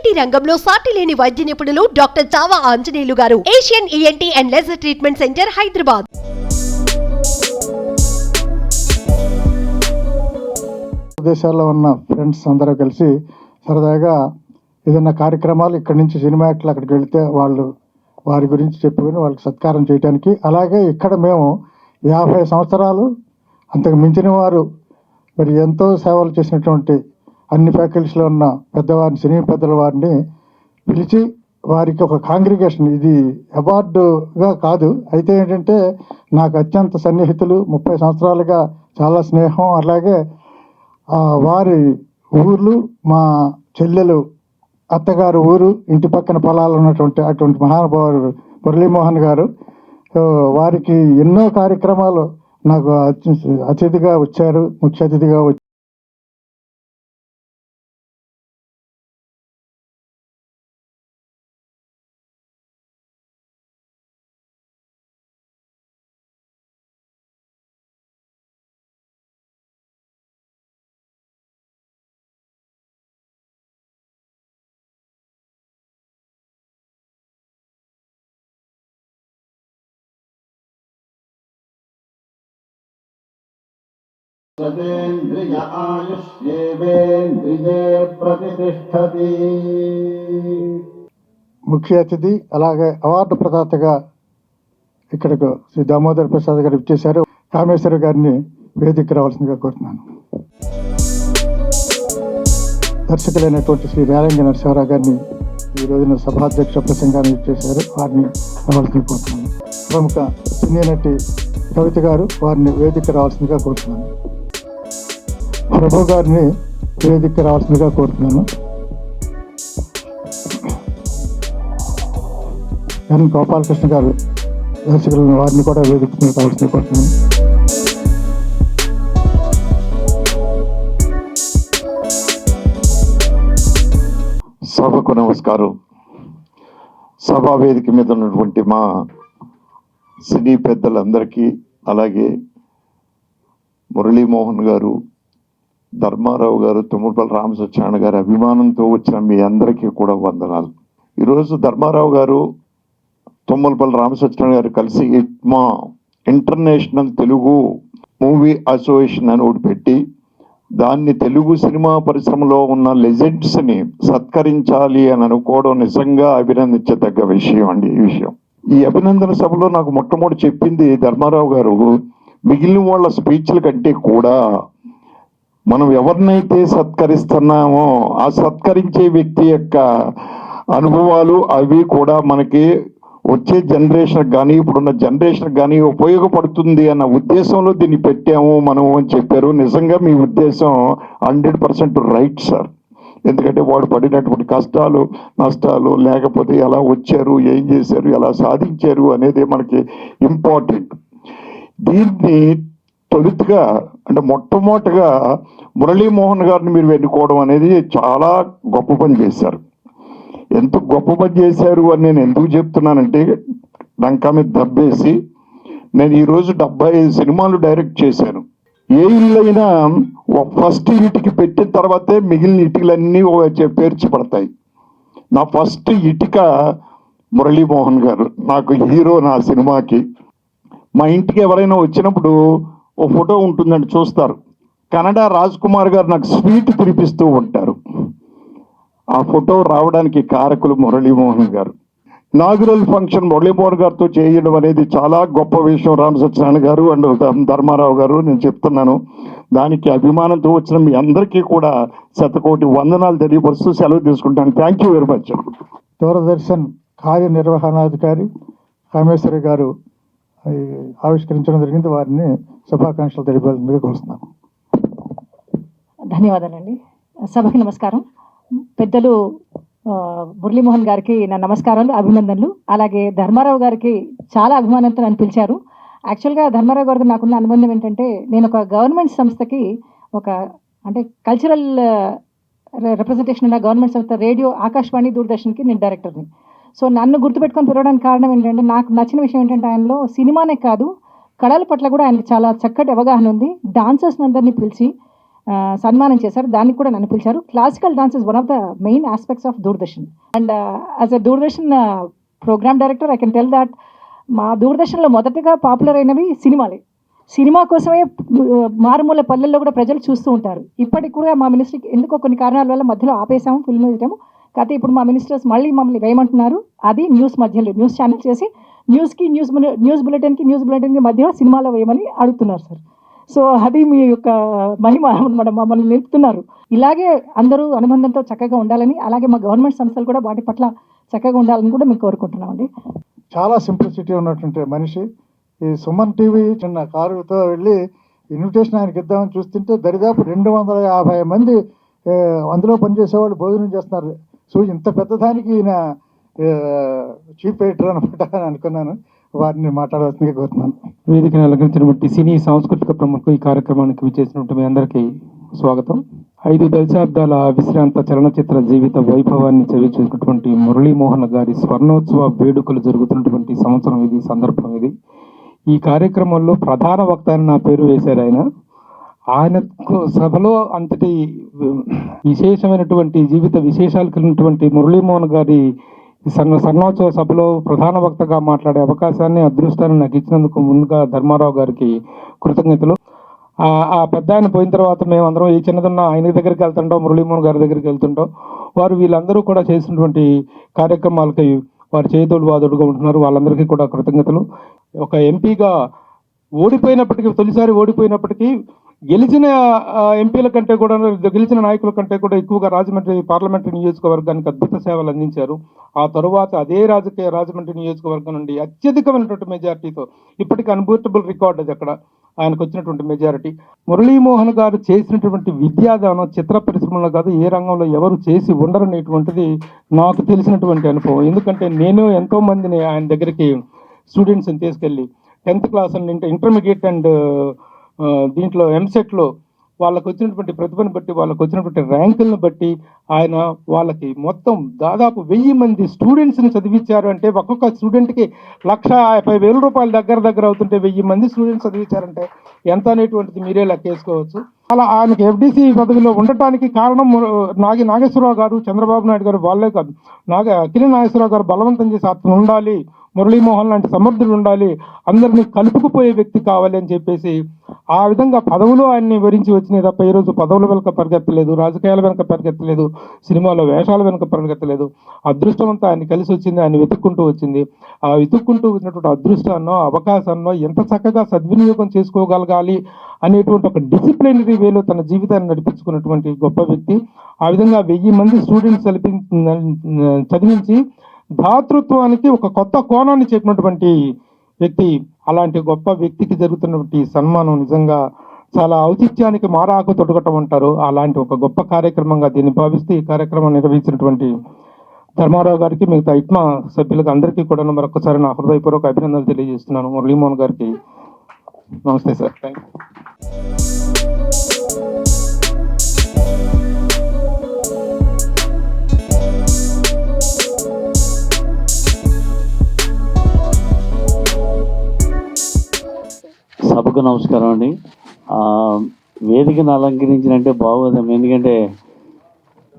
ENT రంగంలో సాటి లేని వైద్య నిపుణులు డాక్టర్ చావా ఆంజనేయులు గారు. Asian ENT and laser treatment centre, Hyderabad. దేశాల్లో ఉన్న ఫ్రెండ్స్ అందరూ కలిసి సరదాగా ఏదైనా కార్యక్రమాలు ఇక్కడి నుంచి సినిమా యాక్టర్లు అక్కడికి వెళితే వారి గురించి చెప్పుకొని వాళ్ళకి సత్కారం చేయడానికి, అలాగే ఇక్కడ మేము 50 సంవత్సరాలు అంతకు మించిన వారు మరి ఎంతో సేవలు చేసినటువంటి అన్ని ఫ్యాకల్టీస్లో ఉన్న పెద్దవారిని, సినీ పెద్దల వారిని పిలిచి వారికి ఒక కాంగ్రిగేషన్, ఇది అవార్డుగా కాదు, అయితే ఏంటంటే నాకు అత్యంత సన్నిహితులు, 30 సంవత్సరాలుగా చాలా స్నేహం, అలాగే వారి ఊర్లు మా చెల్లెలు అత్తగారు ఊరు ఇంటి పక్కన పొలాలు ఉన్నటువంటి అటువంటి మహానుభావుడు మురళీమోహన్ గారు. వారికి ఎన్నో కార్యక్రమాలు నాకు అతిథిగా వచ్చారు, ముఖ్య అతిథిగా వచ్చారు. సతేంద్రియ ఆయుష్యేవేంద్రియే ప్రతిష్టతి. ముఖ్య అతిథి అలాగే అవార్డు ప్రదాతగా ఇక్కడకు శ్రీ దామోదర్ ప్రసాద్ గారు ఇచ్చేశారు. కామేశ్వర గారిని వేదిక రావాల్సిందిగా కోరుతున్నాను. దర్శకులైనటువంటి శ్రీ రేలంగి నరసింహారావు గారిని ఈ రోజున సభాధ్యక్ష ప్రసంగాన్ని ఇచ్చేశారు, వారిని రావాల్సిందిగా కోరుతున్నాను. ప్రముఖ సినీ నటి కవిత గారు, వారిని వేదిక రావాల్సిందిగా కోరుతున్నాను. ప్రభు గారిని వేదిక రావాల్సిందిగా కోరుతున్నాను. ఎన్ గోపాలకృష్ణ గారు దర్శకులను, వారిని కూడా వేదిక రావాల్సిందిగా కోరుతున్నాను. సభకు నమస్కారం. సభా వేదిక మీద ఉన్నటువంటి మా సినీ పెద్దలందరికీ, అలాగే మురళీమోహన్ గారు, ధర్మారావు గారు, తుమ్మలపల్లి రామసత్యనారాయణ గారి అభిమానంతో వచ్చిన మీ అందరికీ కూడా వందనాలు. ఈరోజు ధర్మారావు గారు, తుమ్మలపల్లి రామసత్యనారాయణ గారు కలిసి ఇట్మా ఇంటర్నేషనల్ తెలుగు మూవీ అసోసియేషన్ అని ఒకటి పెట్టి, దాన్ని తెలుగు సినిమా పరిశ్రమలో ఉన్న లెజెండ్స్ని సత్కరించాలి అని అనుకోవడం నిజంగా అభినందించదగ్గ విషయం అండి. ఈ విషయం ఈ అభినందన సభలో నాకు మొట్టమొదటి చెప్పింది ధర్మారావు గారు, మిగిలిన వాళ్ళ స్పీచ్ల కంటే కూడా మనం ఎవరినైతే సత్కరిస్తున్నామో ఆ సత్కరించే వ్యక్తి యొక్క అనుభవాలు అవి కూడా మనకి వచ్చే జనరేషన్ కానీ ఇప్పుడున్న జనరేషన్ కానీ ఉపయోగపడుతుంది అన్న ఉద్దేశంలో దీన్ని పెట్టాము మనం అని చెప్పారు. నిజంగా మీ ఉద్దేశం 100% రైట్ సార్. ఎందుకంటే వాడు పడినటువంటి కష్టాలు, నష్టాలు, లేకపోతే ఎలా వచ్చారు, ఏం చేశారు, ఎలా సాధించారు అనేది మనకి ఇంపార్టెంట్. దీన్ని తొలుతగా అంటే మొట్టమొదటిగా మురళీమోహన్ గారిని మీరు ఎన్నుకోవడం అనేది చాలా గొప్ప పని చేశారు. ఎంత గొప్ప పని చేశారు అని నేను ఎందుకు చెప్తున్నానంటే, డంకా మీద దబ్బేసి నేను ఈరోజు 75 సినిమాలు డైరెక్ట్ చేశాను. ఏ ఇల్లైనా ఫస్ట్ ఇటుకి పెట్టిన తర్వాతే మిగిలిన ఇటుకలన్నీ పేర్చిపడతాయి. నా ఫస్ట్ ఇటుక మురళీమోహన్ గారు, నాకు హీరో నా సినిమాకి. మా ఇంటికి ఎవరైనా వచ్చినప్పుడు ఓ ఫోటో ఉంటుందండి, చూస్తారు. కన్నడ రాజ్ కుమార్ గారు నాకు స్వీట్ తినిపిస్తూ ఉంటారు. ఆ ఫోటో రావడానికి కారకులు మురళీమోహన్ గారు. ఇనాగ్రల్ ఫంక్షన్ మురళీమోహన్ గారితో చేయడం అనేది చాలా గొప్ప విషయం. రామసత్యనారాయణ గారు అండ్ ధర్మారావు గారు, నేను చెప్తున్నాను. దానికి అభిమానంతో వచ్చిన మీ అందరికీ కూడా శతకోటి వందనాలు తెలియపరుస్తూ సెలవు తీసుకుంటాను. Thank you very much. Doordarshan కార్యనిర్వహణాధికారి కామేశ్వరి గారు ఆవిష్కరించడం జరిగింది, వారిని శుభాకాంక్షలు తెలియజేయాలని కోరుతున్నాను. ధన్యవాదాలండి. సభకి నమస్కారం. పెద్దలు మురళీమోహన్ గారికి నా నమస్కారాలు, అభినందనలు. అలాగే ధర్మారావు గారికి చాలా అభిమానంతో నన్ను పిలిచారు. యాక్చువల్గా ధర్మారావు గారితో నాకున్న అనుబంధం ఏంటంటే, నేను ఒక గవర్నమెంట్ సంస్థకి అంటే కల్చరల్ రిప్రజెంటేషన్ ఉన్న గవర్నమెంట్ సంస్థ రేడియో, ఆకాశవాణి, దూరదర్శన్కి నేను డైరెక్టర్ని. సో నన్ను గుర్తుపెట్టుకొని పిలవడానికి కారణం ఏంటంటే, నాకు నచ్చిన విషయం ఏంటంటే ఆయనలో సినిమానే కాదు కళల పట్ల కూడా ఆయనకి చాలా చక్కటి అవగాహన ఉంది. డాన్సర్స్ని అందరినీ పిలిచి సన్మానం చేశారు. దానికి కూడా నన్ను పిలిచారు. Classical dance is one of the main aspects of Doordarshan. And as a Doordarshan programme director I can tell that మా దూరదర్శన్లో మొదటగా పాపులర్ అయినవి సినిమాలే. సినిమా కోసమే మారుమూల పల్లెల్లో కూడా ప్రజలు చూస్తూ ఉంటారు. ఇప్పటికి కూడా మా మినిస్ట్రీకి ఎందుకో కొన్ని కారణాల వల్ల మధ్యలో ఆపేసాము ఫిల్మ్ వేయటము. కాకపోతే ఇప్పుడు మా మినిస్టర్స్ మళ్ళీ మమ్మల్ని వేయమంటున్నారు. అది న్యూస్ మధ్యలో న్యూస్ ఛానల్ చేసి న్యూస్ బులెటిన్కి మధ్యలో సినిమాలో వేయమని అడుగుతున్నారు సార్. సో అది మీ యొక్క మహిమ అన్నమాట, మమ్మల్ని నిలుపుతున్నారు. ఇలాగే అందరూ అనుబంధంతో చక్కగా ఉండాలని, అలాగే మా గవర్నమెంట్ సంస్థలు కూడా వాటి పట్ల చక్కగా ఉండాలని కూడా మేము కోరుకుంటున్నామండి. చాలా సింప్లిసిటీ ఉన్నటువంటి మనిషి. ఈ సుమన్ టీవీ చిన్న కారుతో వెళ్ళి ఇన్విటేషన్ ఆయనకి ఇద్దామని చూస్తుంటే దరిదాపు 250 మంది అందులో పనిచేసేవాళ్ళు భోజనం చేస్తున్నారు. సో ఇంత పెద్దదానికి ఈయన చీప్ ఎయిటర్ అనమాట అని అనుకున్నాను. వారిని మాట్లాడవలసిందిగా కోరుతున్నాను. వేదికను అలంకరించినటువంటి సినీ సాంస్కృతిక ప్రముఖులు ఈ కార్యక్రమానికి విచ్చేసినటువంటి మీ అందరికీ స్వాగతం. 5 దశాబ్దాల విశ్రాంత చలనచిత్ర జీవిత వైభవాన్ని చవిచూసినటువంటి మురళీమోహన్ గారి స్వర్ణోత్సవ వేడుకలు జరుగుతున్నటువంటి సంవత్సరం ఇది, సందర్భం ఇది. ఈ కార్యక్రమంలో ప్రధాన వక్త అని నా పేరు వేశారు. ఆయన సభలో అంతటి విశేషమైనటువంటి జీవిత విశేషాలు కలిగినటువంటి మురళీమోహన్ గారి స్వర్ణోత్సవ సభలో ప్రధాన వక్తగా మాట్లాడే అవకాశాన్ని, అదృష్టాన్ని నాకు ఇచ్చినందుకు ముందుగా ధర్మారావు గారికి కృతజ్ఞతలు. ఆ పెద్ద ఆయన పోయిన తర్వాత మేము అందరం ఏ చిన్నదన్నా ఆయన దగ్గరికి వెళ్తుంటాం, మురళీమోహన్ గారి దగ్గరికి వెళ్తుంటాం. వారు వీళ్ళందరూ కూడా చేసినటువంటి కార్యక్రమాలకి వారు చేదోడు వాదోడుగా ఉంటున్నారు. వాళ్ళందరికీ కూడా కృతజ్ఞతలు. ఒక ఎంపీగా ఓడిపోయినప్పటికీ, తొలిసారి ఓడిపోయినప్పటికీ గెలిచిన ఎంపీల కంటే కూడా, గెలిచిన నాయకుల కంటే కూడా ఎక్కువగా రాజమండ్రి పార్లమెంటరీ నియోజకవర్గానికి అద్భుత సేవలు అందించారు. ఆ తరువాత అదే రాజమండ్రి నియోజకవర్గం నుండి అత్యధికమైనటువంటి మెజారిటీతో, ఇప్పటికీ అన్బూటబుల్ రికార్డ్ అది అక్కడ ఆయనకు వచ్చినటువంటి మెజారిటీ. మురళీమోహన్ గారు చేసినటువంటి విద్యాదానం చిత్ర పరిశ్రమలో కాదు, ఏ రంగంలో ఎవరు చేసి ఉండరనేటువంటిది నాకు తెలిసినటువంటి అనుభవం. ఎందుకంటే నేను ఎంతో మందిని ఆయన దగ్గరికి స్టూడెంట్స్ని తీసుకెళ్ళి 10th class and intermediate and దీంట్లో ఎంసెట్లో వాళ్ళకు వచ్చినటువంటి ప్రతిభను బట్టి, వాళ్ళకు వచ్చినటువంటి ర్యాంకులను బట్టి ఆయన వాళ్ళకి మొత్తం దాదాపు 1000 మంది స్టూడెంట్స్ని చదివించారు. అంటే ఒక్కొక్క స్టూడెంట్కి 1,50,000 రూపాయల దగ్గర అవుతుంటే 1000 మంది స్టూడెంట్స్ చదివించారంటే ఎంత అనేటువంటిది మీరే లెక్కేసుకోవచ్చు. అలా ఆయనకి FDC పదవిలో ఉండటానికి కారణం నాగేశ్వరరావు గారు, చంద్రబాబు నాయుడు గారు, వాళ్ళే కాదు, అఖిల నాగేశ్వరరావు గారు బలవంతం చేసి అతను ఉండాలి, మురళీమోహన్ లాంటి సమర్థుడు ఉండాలి, అందరినీ కలుపుకుపోయే వ్యక్తి కావాలి అని చెప్పేసి ఆ విధంగా పదవులు ఆయన్ని వివరించి వచ్చినాయి తప్ప ఈరోజు పదవుల వెనుక పరిగెత్తలేదు, రాజకీయాల వెనుక పరిగెత్తలేదు, సినిమాలో వేషాల వెనుక పరిగెత్తలేదు. అదృష్టం అంతా ఆయన కలిసి వచ్చింది, ఆయన వెతుక్కుంటూ వచ్చింది. ఆ వెతుక్కుంటూ వచ్చినటువంటి అదృష్టాన్నో అవకాశాన్నో ఎంత చక్కగా సద్వినియోగం చేసుకోగలగాలి అనేటువంటి ఒక డిసిప్లినరీ వేలో తన జీవితాన్ని నడిపించుకున్నటువంటి గొప్ప వ్యక్తి. ఆ విధంగా 1000 మంది స్టూడెంట్స్ చదివించి దాతృత్వానికి ఒక కొత్త కోణాన్ని చెప్పినటువంటి వ్యక్తి. అలాంటి గొప్ప వ్యక్తికి జరుగుతున్నటువంటి సన్మానం నిజంగా చాలా ఔచిత్యానికి మారాకు తొడగటం అంటారు. అలాంటి ఒక గొప్ప కార్యక్రమంగా దీన్ని భావిస్తూ ఈ కార్యక్రమం నిర్వహించినటువంటి ధర్మారావు గారికి, మిగతా ఇట్మా సభ్యులకు అందరికీ కూడా మరొకసారి నా హృదయపూర్వక అభినందనలు తెలియజేస్తున్నాను. మురళీమోహన్ గారికి నమస్తే సార్. Thank you. సభకు నమస్కారం అండి. వేదికను అలంకరించినంటే బాగోదమ్మా, ఎందుకంటే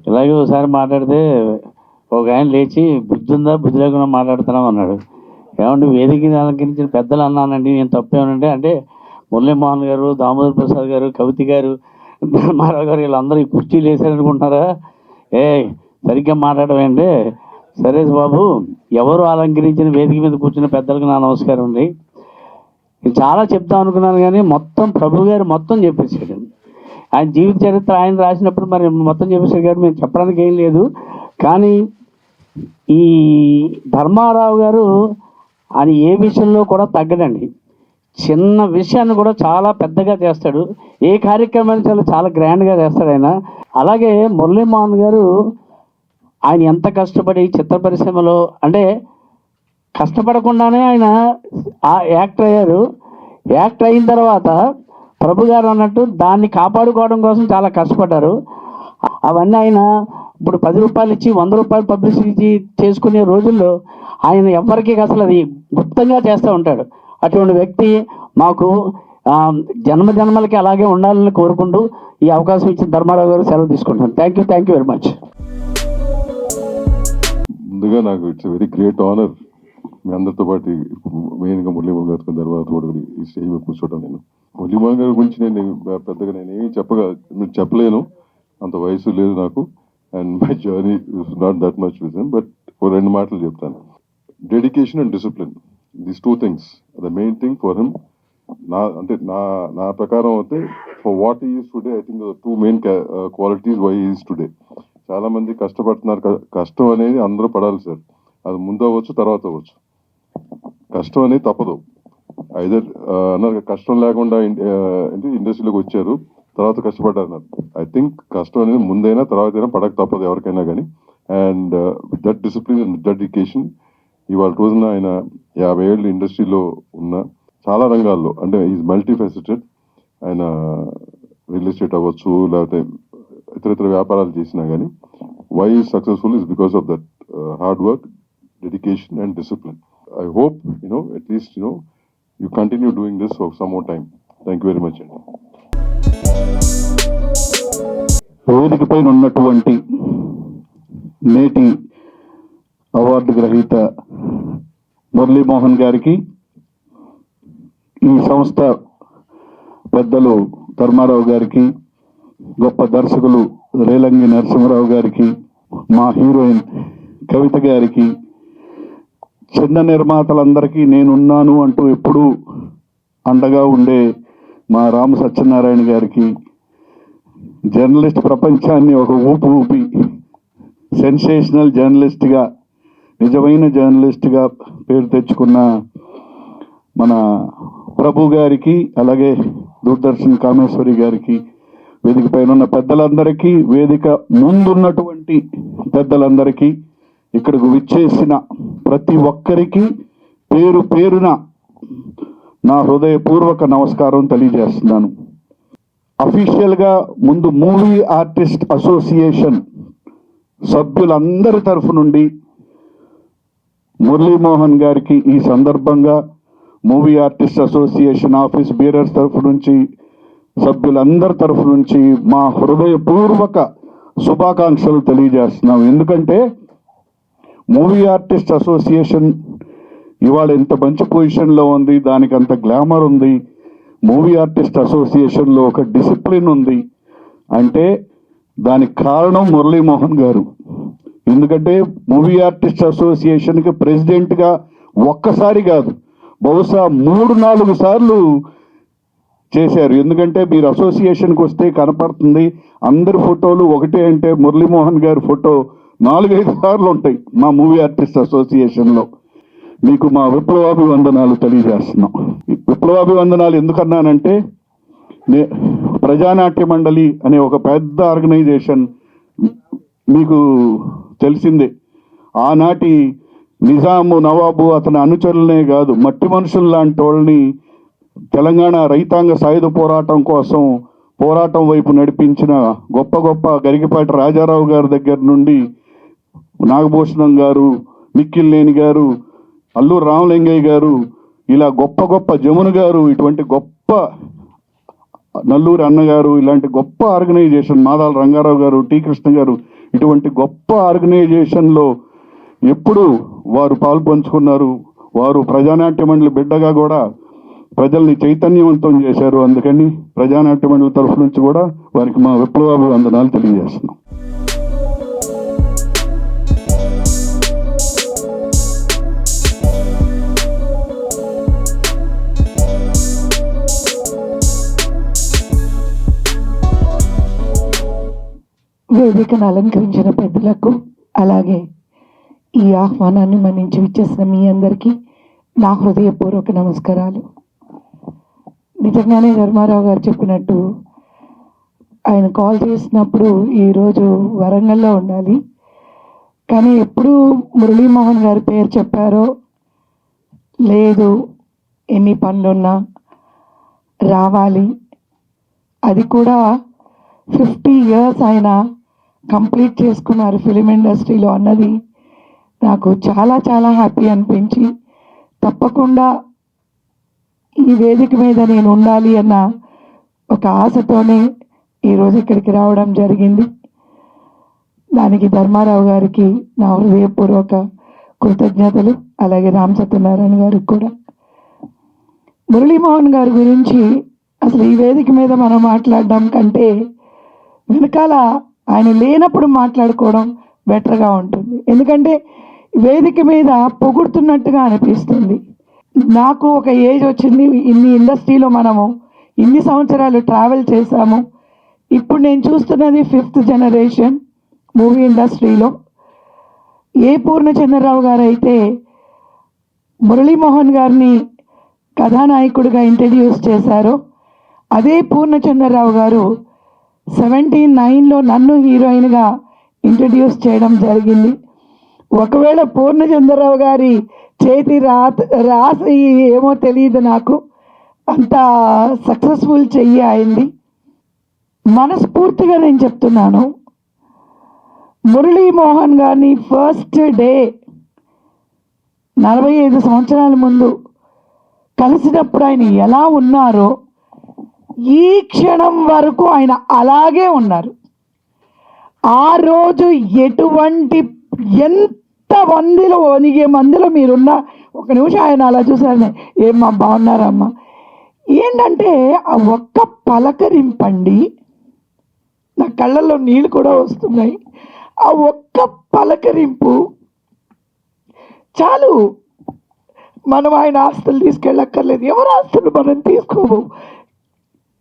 ఇలాగే ఒకసారి మాట్లాడితే ఒక ఆయన లేచి బుద్ధి ఉందా, బుద్ధి లేకుండా మాట్లాడుతున్నాం అన్నాడు. ఏమంటే వేదికను అలంకరించిన పెద్దలు అన్నానండి, నేను తప్పేమనంటే అంటే మురళీమోహన్ గారు, దామోదర్ ప్రసాద్ గారు, కవిత గారు, ధర్మారావు గారు వీళ్ళందరూ ఈ కుర్చీలు వేసారనుకుంటున్నారా? సరిగ్గా మాట్లాడమంటే సరే బాబు, ఎవరు అలంకరించిన వేదిక మీద కూర్చున్న పెద్దలకు నా నమస్కారం అండి. చాలా చెప్తాం అనుకున్నాను కానీ మొత్తం ప్రభు గారు మొత్తం చెప్పేశాడు. ఆయన జీవిత చరిత్ర ఆయన రాసినప్పుడు మరి మొత్తం చెప్పేశాడు కాబట్టి మేము చెప్పడానికి ఏం లేదు. కానీ ఈ ధర్మారావు గారు ఆయన ఏ విషయంలో కూడా తగ్గడండి. చిన్న విషయాన్ని కూడా చాలా పెద్దగా చేస్తాడు. ఏ కార్యక్రమాన్ని చాలా గ్రాండ్గా చేస్తాడు ఆయన. అలాగే మురళీమోహన్ గారు ఆయన ఎంత కష్టపడి చిత్ర పరిశ్రమలో అంటే కష్టపడకుండానే ఆయన యాక్టర్ అయ్యారు. యాక్టర్ అయిన తర్వాత ప్రభు గారు అన్నట్టు దాన్ని కాపాడుకోవడం కోసం చాలా కష్టపడ్డారు. అవన్నీ ఆయన ఇప్పుడు 10 రూపాయలు ఇచ్చి 100 రూపాయలు పబ్లిసిటీ చేసుకునే రోజుల్లో ఆయన ఎవరికి అసలు అది గుప్తంగా చేస్తూ ఉంటాడు. అటువంటి వ్యక్తి మాకు జన్మ జన్మలకి అలాగే ఉండాలని కోరుకుంటూ ఈ అవకాశం ఇచ్చిన ధర్మారావు గారు సెలవు తీసుకుంటున్నాను. Thank you very much. ముందుగా నాకు ఇట్స్ వెరీ గ్రేట్ ఆనర్ మీ అందరితో పాటు మెయిన్గా మురళీమోహన్ గారితో తర్వాత కూడా ఈ స్టేజ్ మీద కూర్చోవడం. నేను మురళీమోహన్ గారి గురించి పెద్దగా ఏమి చెప్పలేను, అంత వయసు లేదు నాకు. And my journey is not that much with him, but ఓ 2 మాటలు చెప్తాను. Dedication and discipline, these 2 things the main thing for him. నా ప్రకారం అయితే for what is today, I think 2 main qualities why is today. చాలా మంది కష్టపడుతున్నారు. కష్టం అనేది అందరూ పడాలి సార్, అది ముందు అవ్వచ్చు తర్వాత అవ్వచ్చు. కష్టం అనేది తప్పదు. ఐదర్ అన్నారు కష్టం లేకుండా ఇండస్ట్రీలోకి వచ్చారు, తర్వాత కష్టపడ్డారు. ఐ థింక్ కష్టం అనేది ముందైనా తర్వాత అయినా పడక తప్పదు ఎవరికైనా కానీ. And with that discipline and dedication ఇవాళ రోజున ఆయన 50 ఏళ్ళు ఇండస్ట్రీలో ఉన్న చాలా రంగాల్లో, అంటే ఈజ్ మల్టీ ఫెసిటెడ్. ఆయన రియల్ ఎస్టేట్ అవ్వచ్చు, లేకపోతే ఇతర వ్యాపారాలు చేసినా కానీ why is successful is because of that hard work, dedication and discipline. I hope, at least, you continue doing this for some more time. Thank you very much. వేదిక పైన ఉన్నటువంటి నేటి అవార్డు గ్రహీత మురళీమోహన్ గారికి, ఈ సంస్థ పెద్దలు ధర్మారావు గారికి, గొప్ప దర్శకులు రేలంగి నరసింహరావు గారికి, మా హీరోయిన్ కవిత గారికి, చిన్న నిర్మాతలందరికీ నేనున్నాను అంటూ ఎప్పుడూ అండగా ఉండే మా రామ సత్యనారాయణ గారికి, జర్నలిస్ట్ ప్రపంచాన్ని ఒక ఊపి సెన్సేషనల్ జర్నలిస్ట్గా, నిజమైన జర్నలిస్ట్గా పేరు తెచ్చుకున్న మన ప్రభు గారికి, అలాగే దూరదర్శన్ కామేశ్వరి గారికి, వేదిక పైన ఉన్న పెద్దలందరికీ, వేదిక ముందున్నటువంటి పెద్దలందరికీ, ఇక్కడకు విచ్చేసిన ప్రతి ఒక్కరికి పేరు పేరున నా హృదయపూర్వక నమస్కారం తెలియజేస్తున్నాను. అఫీషియల్గా ముందు మూవీ ఆర్టిస్ట్ అసోసియేషన్ సభ్యులందరి తరఫు నుండి మురళీమోహన్ గారికి ఈ సందర్భంగా మూవీ ఆర్టిస్ట్ అసోసియేషన్ ఆఫీస్ బీరర్స్ తరఫు నుంచి, సభ్యులందరి తరఫు నుంచి మా హృదయపూర్వక శుభాకాంక్షలు తెలియజేస్తున్నాం. ఎందుకంటే మూవీ ఆర్టిస్ట్ అసోసియేషన్ ఇవాళ ఎంత మంచి పొజిషన్లో ఉంది, దానికి అంత గ్లామర్ ఉంది. మూవీ ఆర్టిస్ట్ అసోసియేషన్లో ఒక డిసిప్లిన్ ఉంది అంటే దానికి కారణం మురళీమోహన్ గారు. ఎందుకంటే మూవీ ఆర్టిస్ట్ అసోసియేషన్కి ప్రెసిడెంట్గా ఒక్కసారి కాదు, బహుశా 3-4 సార్లు చేశారు. ఎందుకంటే మీరు అసోసియేషన్కి వస్తే కనపడుతుంది అందరి ఫోటోలు ఒకటే, అంటే మురళీమోహన్ గారి ఫోటో 4-5 సార్లు ఉంటాయి మా మూవీ ఆర్టిస్ట్ అసోసియేషన్లో. మీకు మా విప్లవాభివందనాలు తెలియజేస్తున్నాం. విప్లవాభివందనాలు ఎందుకన్నానంటే, ప్రజానాట్య మండలి అనే ఒక పెద్ద ఆర్గనైజేషన్ మీకు తెలిసిందే. ఆనాటి నిజాము, నవాబు, అతని అనుచరులనే కాదు, మట్టి మనుషులు లాంటి వాళ్ళని తెలంగాణ రైతాంగ సాయుధ పోరాటం కోసం పోరాటం వైపు నడిపించిన గొప్ప గరికపాటి రాజారావు గారి దగ్గర నుండి నాగభూషణం గారు, నిఖిల్నేని గారు, అల్లూరు రామలింగయ్య గారు, ఇలా గొప్ప జమున గారు, ఇటువంటి గొప్ప నల్లూరి అన్నగారు, ఇలాంటి గొప్ప ఆర్గనైజేషన్, మాదాల రంగారావు గారు, టి కృష్ణ గారు, ఇటువంటి గొప్ప ఆర్గనైజేషన్లో ఎప్పుడు వారు పాలు పంచుకున్నారు. వారు ప్రజానాట్య మండలి బిడ్డగా కూడా ప్రజల్ని చైతన్యవంతం చేశారు. అందుకని ప్రజానాట్య మండలి తరఫు నుంచి కూడా వారికి మా విప్లవాభివందనాలు తెలియజేస్తున్నాం. వేదికను అలంకరించిన పెద్దలకు, అలాగే ఈ ఆహ్వానాన్ని మన్నించి విచ్చేసిన మీ అందరికీ నా హృదయపూర్వక నమస్కారాలు. నిజంగానే ధర్మారావు గారు చెప్పినట్టు ఆయన కాల్ చేసినప్పుడు ఈరోజు వరంగల్లో ఉండాలి, కానీ ఎప్పుడు మురళీమోహన్ గారి పేరు చెప్పారో లేదు, ఎన్ని పనులున్నా రావాలి, అది కూడా 50 years ఆయన కంప్లీట్ చేసుకున్నారు ఫిలిం ఇండస్ట్రీలో అన్నది నాకు చాలా హ్యాపీ అనిపించి, తప్పకుండా ఈ వేదిక మీద నేను ఉండాలి అన్న ఒక ఆశతోనే ఈరోజు ఇక్కడికి రావడం జరిగింది. దానికి ధర్మారావు గారికి నా హృదయపూర్వక కృతజ్ఞతలు, అలాగే రామ్ సత్యనారాయణ గారికి కూడా. మురళీమోహన్ గారి గురించి అసలు ఈ వేదిక మీద మనం మాట్లాడడం కంటే వెనకాల ఆయన లేనప్పుడు మాట్లాడుకోవడం బెటర్గా ఉంటుంది. ఎందుకంటే వేదిక మీద పొగుడుతున్నట్టుగా అనిపిస్తుంది. నాకు ఒక ఏజ్ వచ్చింది, ఇన్ని ఇండస్ట్రీలో మనము ఇన్ని సంవత్సరాలు ట్రావెల్ చేశాము. ఇప్పుడు నేను చూస్తున్నది 5th జనరేషన్ మూవీ ఇండస్ట్రీలో. ఏ పూర్ణచంద్రరావు గారు అయితే మురళీమోహన్ గారిని కథానాయకుడిగా ఇంట్రడ్యూస్ చేశారో, అదే పూర్ణచంద్రరావు గారు 79లో నన్ను హీరోయిన్గా ఇంట్రడ్యూస్ చేయడం జరిగింది. ఒకవేళ పూర్ణచంద్రరావు గారి చేతి రాసి ఏమో తెలియదు నాకు, అంత సక్సెస్ఫుల్ చెయ్యి అయింది. మనస్ఫూర్తిగా నేను చెప్తున్నాను, మురళీమోహన్ గారిని ఫస్ట్ డే 45 సంవత్సరాల ముందు కలిసినప్పుడు ఆయన ఎలా ఉన్నారో ఈ క్షణం వరకు ఆయన అలాగే ఉన్నారు. ఆ రోజు ఎంత మందిలో ఒనిగే మందిలో మీరున్న ఒక నిమిషం ఆయన అలా చూసారని, ఏమ్మా బాగున్నారమ్మా, ఏంటంటే ఆ ఒక్క పలకరింపండి, నా కళ్ళల్లో నీళ్ళు కూడా వస్తున్నాయి. ఆ ఒక్క పలకరింపు చాలు. మనం ఆయన ఆస్తులు తీసుకెళ్ళక్కర్లేదు, ఎవరు ఆస్తులు మనం తీసుకోము.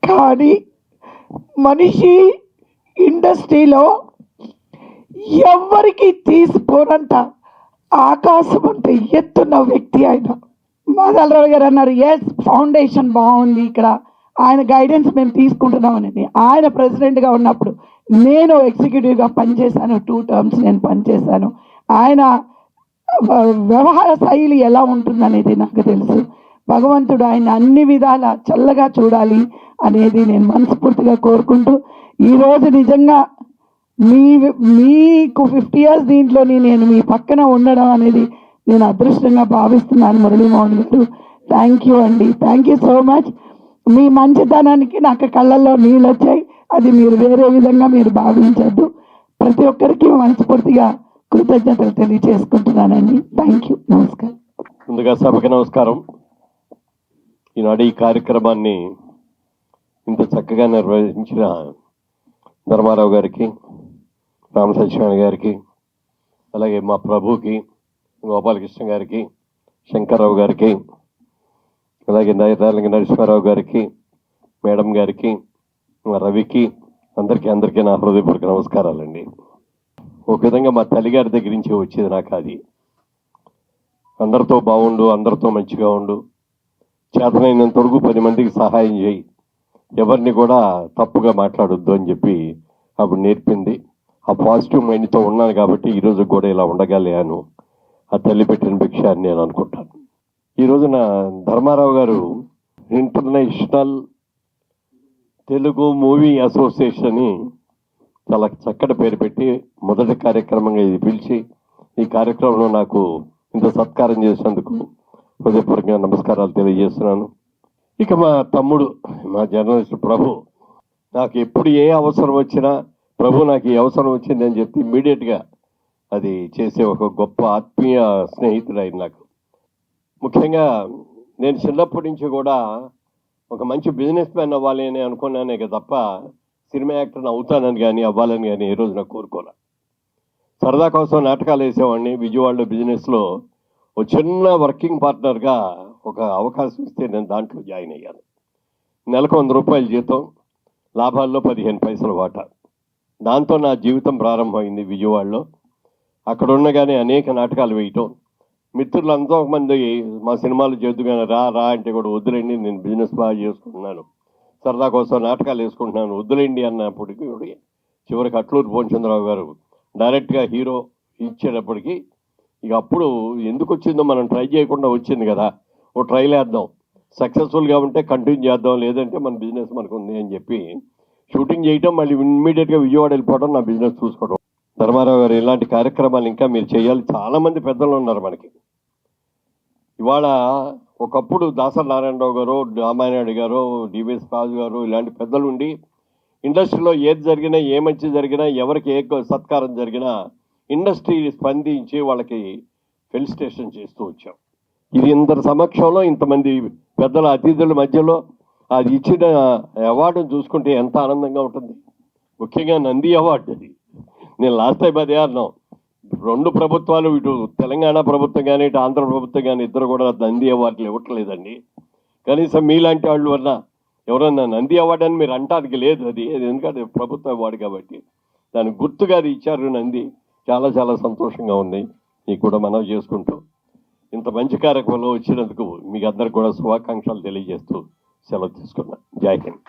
కానీ మనిషి ఇండస్ట్రీలో ఎవరికి తీసిపోనంత ఆకాశం అంత ఎత్తున్న వ్యక్తి ఆయన. మాధవరావు గారు అన్నారు, ఎస్ ఫౌండేషన్ బాగుంది, ఇక్కడ ఆయన గైడెన్స్ మేము తీసుకుంటున్నాం అనేది. ఆయన ప్రెసిడెంట్గా ఉన్నప్పుడు నేను ఎగ్జిక్యూటివ్గా పనిచేశాను, 2 terms నేను పనిచేశాను. ఆయన వ్యవహార శైలి ఎలా ఉంటుందనేది నాకు తెలుసు. భగవంతుడు ఆయన అన్ని విధాల చల్లగా చూడాలి అనేది నేను మనస్ఫూర్తిగా కోరుకుంటూ, ఈరోజు నిజంగా మీకు 50 years దీంట్లోని నేను మీ పక్కన ఉండడం అనేది నేను అదృష్టంగా భావిస్తున్నాను. మురళీమోహన్ గారు, థ్యాంక్ యూ అండి, థ్యాంక్ యూ సో మచ్. మీ మంచితనానికి నాకు కళ్ళల్లో నీళ్ళు వచ్చాయి, అది మీరు వేరే విధంగా మీరు భావించద్దు. ప్రతి ఒక్కరికి మనస్ఫూర్తిగా కృతజ్ఞతలు తెలియజేసుకుంటున్నానండి. థ్యాంక్ యూ, నమస్కారం. ముందుగా సభకి నమస్కారం. ఈనాడు ఈ కార్యక్రమాన్ని ఇంత చక్కగా నిర్వహించిన ధర్మారావు గారికి, రామ సత్యనారాయణ గారికి, అలాగే మా ప్రభుకి, గోపాలకృష్ణ గారికి, శంకర్రావు గారికి, అలాగే నరసింహారావు గారికి, మేడం గారికి, మా రవికి, అందరికీ నా హృదయపూర్వక నమస్కారాలండి. ఒక విధంగా మా తల్లిగారి దగ్గర నుంచి వచ్చేది నాకు అది. అందరితో బాగుండు, అందరితో మంచిగా ఉండు, చేతనైనంత వరకు 10 మందికి సహాయం చేయి, ఎవరిని కూడా తప్పుగా మాట్లాడొద్దు అని చెప్పి అప్పుడు నేర్పింది. ఆ పాజిటివ్ మైండ్తో ఉన్నాను కాబట్టి ఈరోజు కూడా ఇలా ఉండగలిగాను. ఆ తల్లి పెట్టిన భిక్ష అని నేను అనుకుంటాను. ఈ రోజున ధర్మారావు గారు ఇంటర్నేషనల్ తెలుగు మూవీ అసోసియేషన్ అని చాలా చక్కటి పేరు పెట్టి మొదటి కార్యక్రమంగా ఇది పిలిచి ఈ కార్యక్రమంలో నాకు ఇంత సత్కారం చేసినందుకు హృదయపూర్వకంగా నమస్కారాలు తెలియజేస్తున్నాను. ఇక మా తమ్ముడు, మా జర్నలిస్ట్ ప్రభు, నాకు ఎప్పుడు ఏ అవసరం వచ్చినా ప్రభు నాకు ఈ అవసరం వచ్చింది అని చెప్పి ఇమ్మీడియట్గా అది చేసే ఒక గొప్ప ఆత్మీయ స్నేహితుడు ఆయన నాకు. ముఖ్యంగా నేను చిన్నప్పటి నుంచి కూడా ఒక మంచి బిజినెస్ మ్యాన్ అవ్వాలి అని అనుకున్నానే తప్ప సినిమా యాక్టర్ని అవుతానని కానీ అవ్వాలని కానీ ఏ రోజు నాకు కోరుకోలే. సరదా కోసం నాటకాలు వేసేవాడిని. విజయవాడలో బిజినెస్లో ఒక చిన్న వర్కింగ్ పార్ట్నర్గా ఒక అవకాశం ఇస్తే నేను దాంట్లో జాయిన్ అయ్యాను. నెలకు 100 రూపాయల జీతం, లాభాల్లో 15 పైసలు వాటా. దాంతో నా జీవితం ప్రారంభమైంది విజయవాడలో. అక్కడ ఉండగానే అనేక నాటకాలు వేయటం, మిత్రులు ఎంతోమంది మా సినిమాలు చేద్దుగానే రా అంటే కూడా వద్దులేండి, నేను బిజినెస్ బాగా చేసుకుంటున్నాను, సరదా కోసం నాటకాలు వేసుకుంటున్నాను, వద్దులేండి అన్నప్పటికీ చివరికి అట్లూరు పూర్ణచంద్రరావు గారు డైరెక్ట్గా హీరో ఇచ్చేటప్పటికి ఇక అప్పుడు ఎందుకు వచ్చిందో మనం ట్రై చేయకుండా వచ్చింది కదా, ఓ ట్రైల్ వేద్దాం, సక్సెస్ఫుల్గా ఉంటే కంటిన్యూ చేద్దాం, లేదంటే మన బిజినెస్ మనకు ఉంది అని చెప్పి షూటింగ్ చేయటం, మళ్ళీ ఇమ్మీడియట్గా విజయవాడ వెళ్ళిపోవడం, నా బిజినెస్ చూసుకోవడం. ధర్మారావు గారు ఇలాంటి కార్యక్రమాలు ఇంకా మీరు చేయాలి. చాలామంది పెద్దలు ఉన్నారు మనకి. ఇవాళ ఒకప్పుడు దాసరి నారాయణరావు గారు, రామానాయుడు గారు, డివిఎస్ రాజు గారు ఇలాంటి పెద్దలు ఉండి ఇండస్ట్రీలో ఏది జరిగినా, ఏ మంచి జరిగినా, ఎవరికి ఏ సత్కారం జరిగినా ఇండస్ట్రీ స్పందించి వాళ్ళకి ఫెలిసిటేషన్ చేస్తూ వచ్చాం. ఇది ఇంత సమక్షంలో ఇంతమంది పెద్దల అతిథుల మధ్యలో అది ఇచ్చిన అవార్డును చూసుకుంటే ఎంత ఆనందంగా ఉంటుంది. ముఖ్యంగా నంది అవార్డు అది. నేను లాస్ట్ టైం అదే అన్నాం, 2 ప్రభుత్వాలు, ఇటు తెలంగాణ ప్రభుత్వం కానీ ఇటు ఆంధ్ర ప్రభుత్వం కానీ ఇద్దరు కూడా నంది అవార్డులు ఇవ్వట్లేదండి. కనీసం మీలాంటి వాళ్ళు వల్ల ఎవరన్నా నంది అవార్డు అని మీరు అంటానికి లేదు. అది ఎందుకంటే ప్రభుత్వ అవార్డు కాబట్టి దానికి గుర్తుగా అది ఇచ్చారు నంది. చాలా చాలా సంతోషంగా ఉంది. మీకు కూడా మనవి చేసుకుంటూ ఇంత మంచి కార్యక్రమంలో వచ్చినందుకు మీకు అందరికి కూడా శుభాకాంక్షలు తెలియజేస్తూ సెలవు తీసుకున్నాను. జై హింద్.